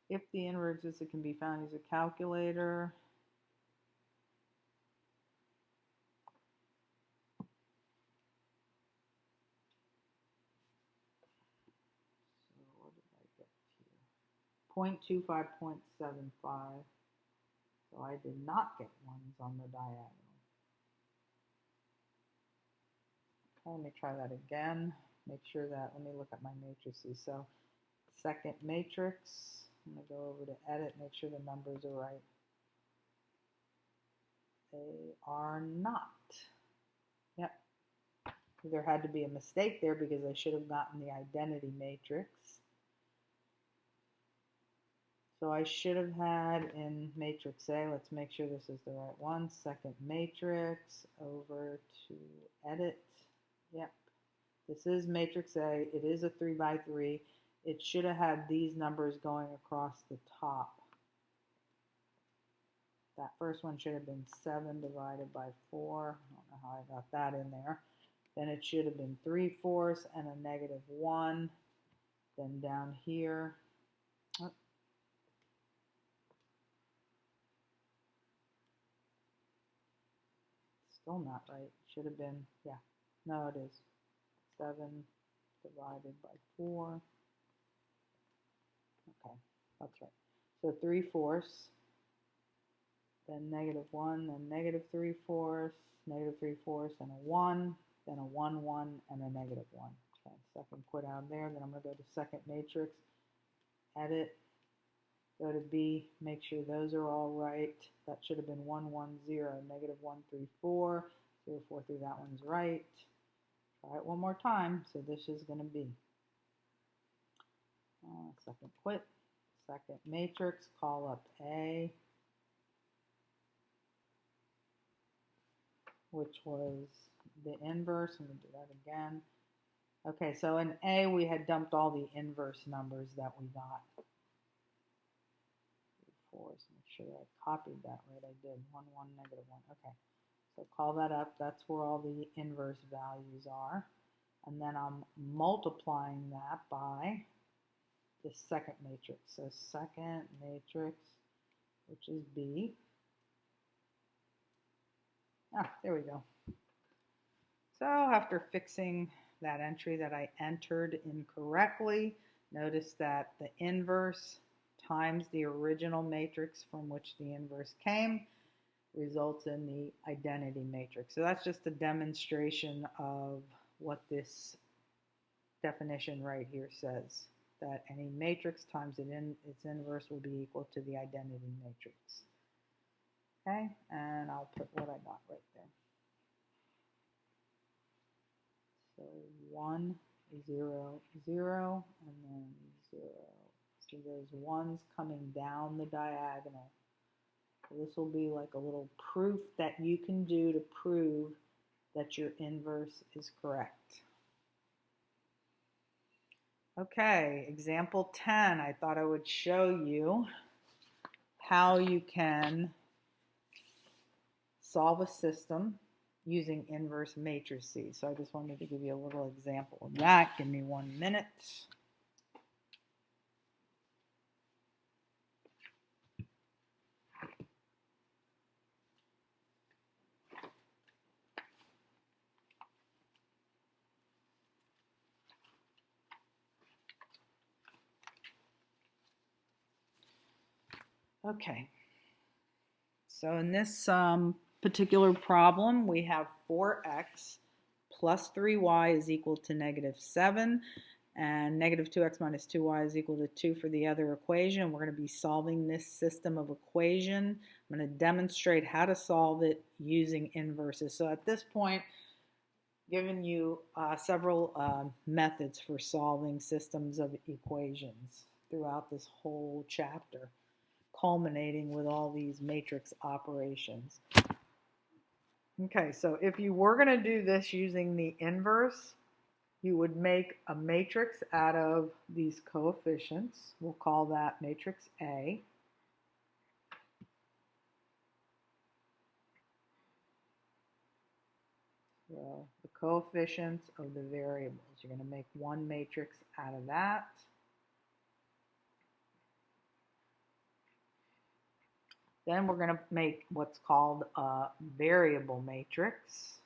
Speaker 1: If the inverse exists, it can be found using a calculator. So what did I get here? 0.25, 0.75. So I did not get ones on the diagonal. Let me try that again. Make sure that, let me look at my matrices. So second matrix, I'm going to go over to edit, make sure the numbers are right. They are not. Yep. There had to be a mistake there because I should have gotten the identity matrix. So I should have had in matrix A, let's make sure this is the right one, second matrix, over to edit. Yep, this is matrix A. It is a 3 by 3. It should have had these numbers going across the top. That first one should have been 7 divided by 4. I don't know how I got that in there. Then it should have been 3/4 and a -1. Then down here, still not right. Should have been, yeah, no, it is 7 divided by 4. Okay, that's right. So 3/4, then -1, then -3/4, -3/4, and a 1, then a 1, 1, and a -1. Okay, second quit out there. Then I'm going to go to second matrix, edit, go to B, make sure those are all right. That should have been 1, 1, 0, -134, 0, 4, 3. That one's right. Try it one more time. So this is going to be second quit, second matrix, call up A, which was the inverse. I'm going to do that again. Okay, so in A, we had dumped all the inverse numbers that we got. 4, so make sure I copied that right. I did. 1, 1, -1. Okay, so call that up. That's where all the inverse values are. And then I'm multiplying that by the second matrix. So second matrix, which is B. There we go. So after fixing that entry that I entered incorrectly, notice that the inverse times the original matrix from which the inverse came results in the identity matrix. So that's just a demonstration of what this definition right here says, that any matrix times its inverse will be equal to the identity matrix. Okay, and I'll put what I got right there. So 1, 0, 0, and then 0. So there's ones coming down the diagonal. So this will be like a little proof that you can do to prove that your inverse is correct. Okay, example 10. I thought I would show you how you can solve a system using inverse matrices. So I just wanted to give you a little example of that. Give me 1 minute. Okay, so in this particular problem, we have 4x plus 3y is equal to -7, and -2x minus 2y is equal to 2 for the other equation. We're going to be solving this system of equation. I'm going to demonstrate how to solve it using inverses. So at this point, given you several methods for solving systems of equations throughout this whole chapter, culminating with all these matrix operations. Okay, so if you were going to do this using the inverse, you would make a matrix out of these coefficients. We'll call that matrix A. So the coefficients of the variables. You're going to make one matrix out of that. Then we're going to make what's called a variable matrix.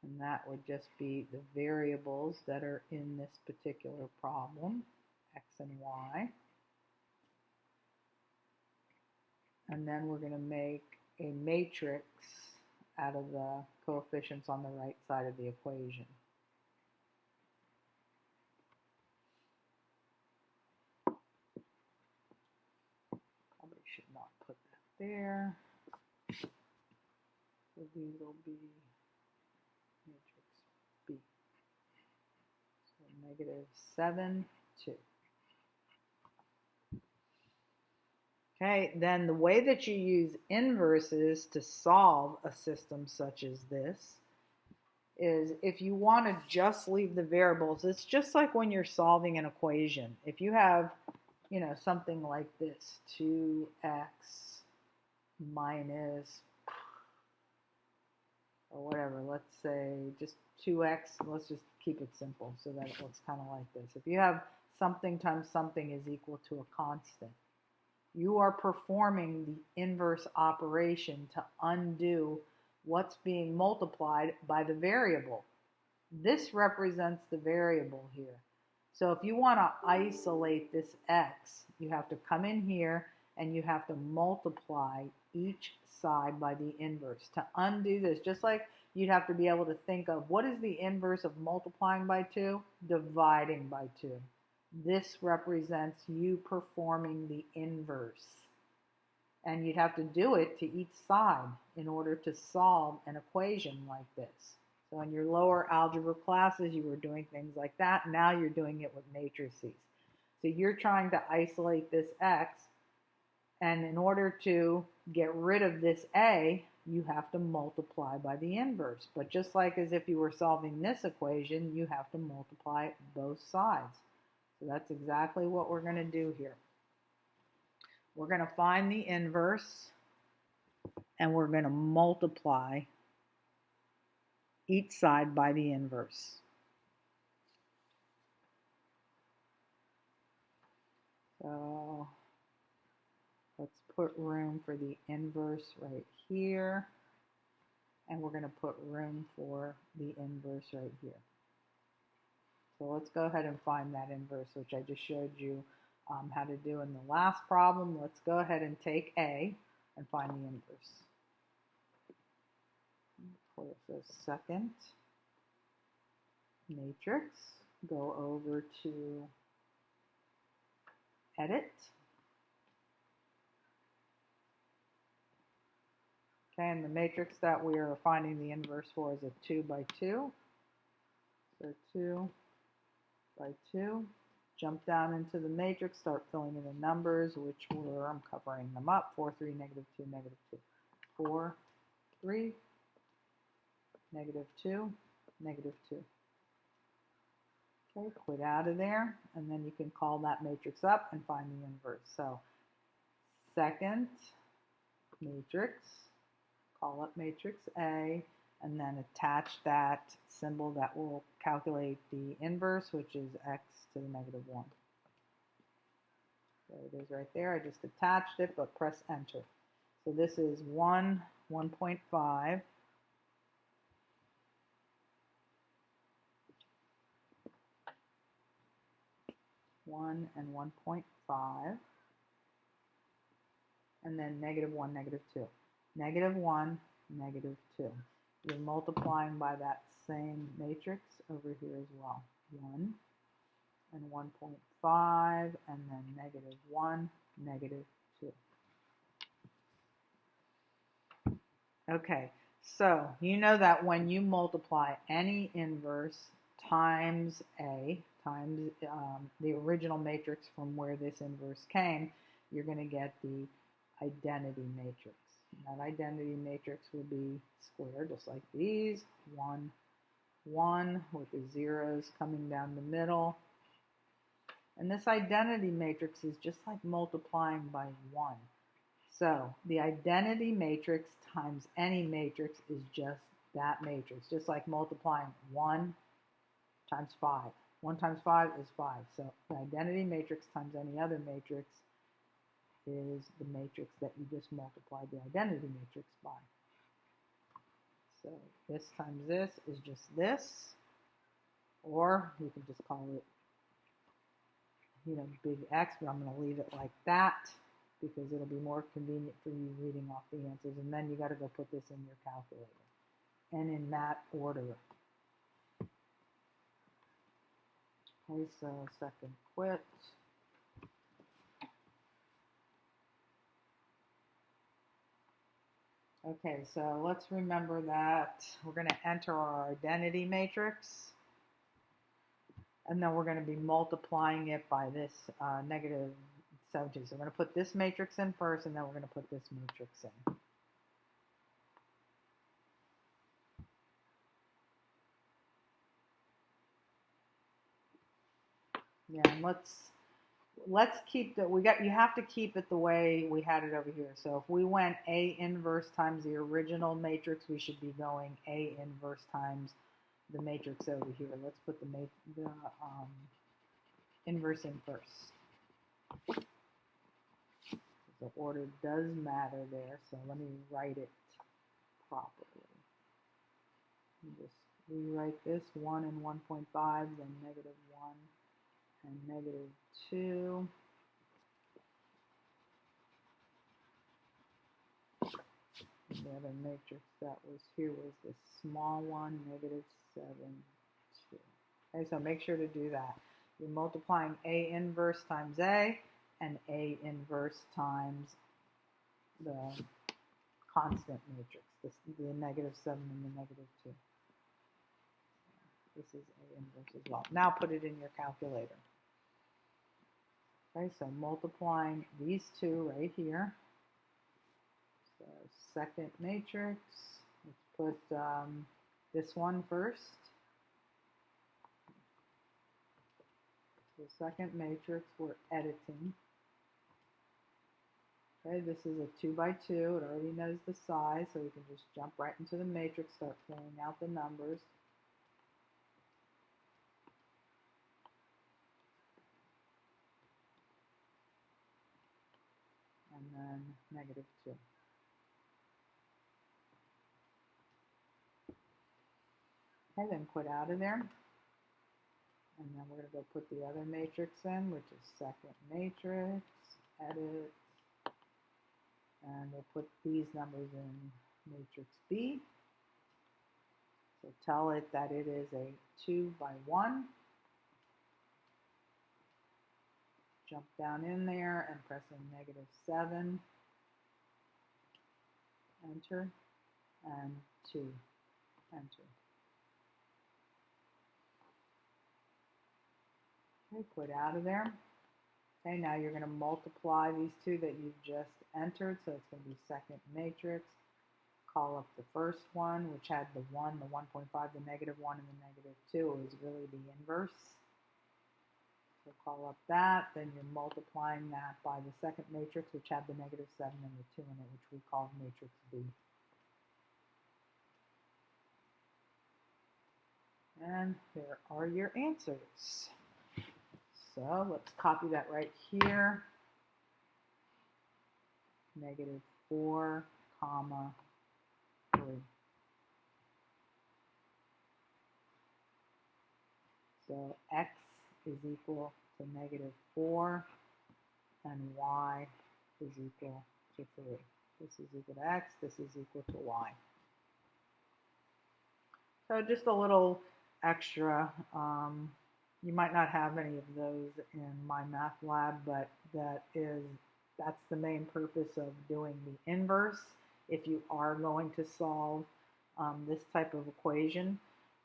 Speaker 1: And that would just be the variables that are in this particular problem, x and y. And then we're going to make a matrix out of the coefficients on the right side of the equation. there. So these will be matrix B. So -7, 2. Okay, then the way that you use inverses to solve a system such as this is if you want to just leave the variables, it's just like when you're solving an equation. If you have, something like this, 2x minus, or whatever, let's say just 2x, let's just keep it simple so that it looks kind of like this. If you have something times something is equal to a constant, you are performing the inverse operation to undo what's being multiplied by the variable. This represents the variable here. So if you want to isolate this x, you have to come in here and you have to multiply each side by the inverse. To undo this, just like you'd have to be able to think of what is the inverse of multiplying by 2? Dividing by 2. This represents you performing the inverse. And you'd have to do it to each side in order to solve an equation like this. So in your lower algebra classes, you were doing things like that. Now you're doing it with matrices. So you're trying to isolate this x, and in order to get rid of this a, you have to multiply by the inverse. But just like as if you were solving this equation, you have to multiply both sides. So that's exactly what we're going to do here. We're going to find the inverse, and we're going to multiply each side by the inverse. So let's put room for the inverse right here, and we're going to put room for the inverse right here. So let's go ahead and find that inverse, which I just showed you how to do in the last problem. Let's go ahead and take A and find the inverse. For the second matrix, go over to Edit. Okay, and the matrix that we are finding the inverse for is a 2 by 2. So 2 by 2. Jump down into the matrix, start filling in the numbers, which were, I'm covering them up, 4, 3, -2, -2. 4, 3, -2, -2. Okay, quit out of there, and then you can call that matrix up and find the inverse. So, second matrix, call up matrix A, and then attach that symbol that will calculate the inverse, which is x to the -1. There it is right there. I just attached it, but press enter. So this is 1, 1.5. -1 and 1.5. And then -1, -2. -1, -2. You're multiplying by that same matrix over here as well. 1 and 1.5, and then -1, -2. Okay, so you know that when you multiply any inverse times A, times the original matrix from where this inverse came, you're going to get the identity matrix. And that identity matrix will be squared just like these, 1, 1, with the zeros coming down the middle. And this identity matrix is just like multiplying by 1. So the identity matrix times any matrix is just that matrix, just like multiplying 1 times 5. 1 times 5 is 5. So the identity matrix times any other matrix is the matrix that you just multiplied the identity matrix by. So this times this is just this, or you can just call it, big X, but I'm going to leave it like that because it'll be more convenient for you reading off the answers. And then you got to go put this in your calculator, and in that order. Okay, so second quit. Okay, so let's remember that we're going to enter our identity matrix, and then we're going to be multiplying it by this negative 17. So we're going to put this matrix in first, and then we're going to put this matrix in. Yeah, and let's keep that. You have to keep it the way we had it over here. So if we went A inverse times the original matrix, we should be going A inverse times the matrix over here. Let's put the inverse in first. The order does matter there, so let me write it properly. Just rewrite this 1 and 1.5, then negative 1 and negative 2. The other matrix that was here was this small one, negative 7, 2. Okay, so make sure to do that. You're multiplying A inverse times A and A inverse times the constant matrix, the negative 7 and the negative 2. This is A inverse as well. Now put it in your calculator. Okay, so multiplying these two right here. So second matrix, let's put this one first. The second matrix we're editing. Okay, this is a 2 by 2. It already knows the size, so we can just jump right into the matrix, start filling out the numbers. And then negative 2. Okay, then quit out of there. And then we're going to go put the other matrix in, which is second matrix, edit, and we'll put these numbers in matrix B. So tell it that it is a 2 by 1. Jump down in there and press in negative 7. Enter, and 2. Enter. Okay, quit out of there. Okay, now you're going to multiply these two that you've just entered, so it's going to be second matrix. Call up the first one, which had the 1, the 1.5, the negative 1, and the negative 2. It was really the inverse. So call up that, then you're multiplying that by the second matrix, which had the negative 7 and the 2 in it, which we called matrix B. And there are your answers. So let's copy that right here. Negative 4, comma, 3. So x is equal to negative 4, and y is equal to 3. This is equal to x, this is equal to y. So just a little extra. You might not have any of those in my math lab, but that's the main purpose of doing the inverse. If you are going to solve this type of equation,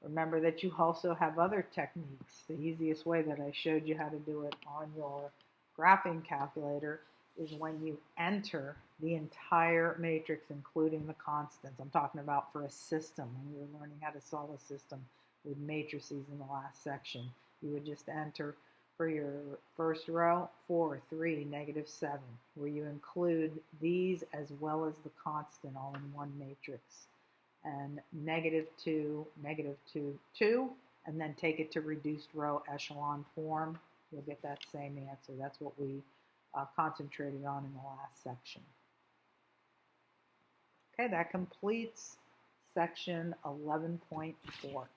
Speaker 1: remember that you also have other techniques. The easiest way that I showed you how to do it on your graphing calculator is when you enter the entire matrix, including the constants. I'm talking about for a system, when we were learning how to solve a system with matrices in the last section. You would just enter for your first row 4, 3, negative 7, where you include these as well as the constant all in one matrix. And negative 2, negative 2, 2, and then take it to reduced row echelon form. You'll get that same answer. That's what we concentrated on in the last section. Okay, that completes section 11.4.